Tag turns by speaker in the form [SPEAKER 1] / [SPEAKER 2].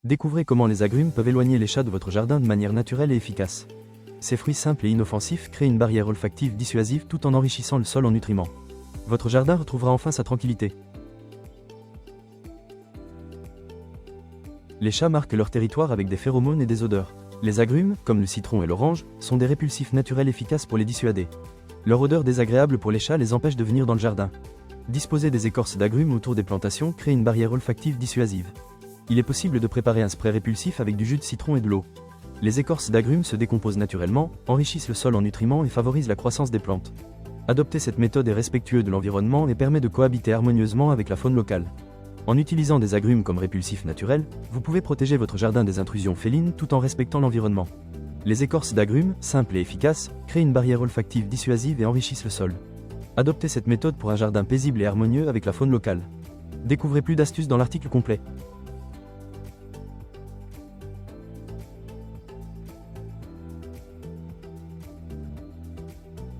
[SPEAKER 1] Découvrez comment les agrumes peuvent éloigner les chats de votre jardin de manière naturelle et efficace. Ces fruits simples et inoffensifs créent une barrière olfactive dissuasive tout en enrichissant le sol en nutriments. Votre jardin retrouvera enfin sa tranquillité. Les chats marquent leur territoire avec des phéromones et des odeurs. Les agrumes, comme le citron et l'orange, sont des répulsifs naturels efficaces pour les dissuader. Leur odeur désagréable pour les chats les empêche de venir dans le jardin. Disposer des écorces d'agrumes autour des plantations crée une barrière olfactive dissuasive. Il est possible de préparer un spray répulsif avec du jus de citron et de l'eau. Les écorces d'agrumes se décomposent naturellement, enrichissent le sol en nutriments et favorisent la croissance des plantes. Adopter cette méthode est respectueux de l'environnement et permet de cohabiter harmonieusement avec la faune locale. En utilisant des agrumes comme répulsifs naturels, vous pouvez protéger votre jardin des intrusions félines tout en respectant l'environnement. Les écorces d'agrumes, simples et efficaces, créent une barrière olfactive dissuasive et enrichissent le sol. Adoptez cette méthode pour un jardin paisible et harmonieux avec la faune locale. Découvrez plus d'astuces dans l'article complet.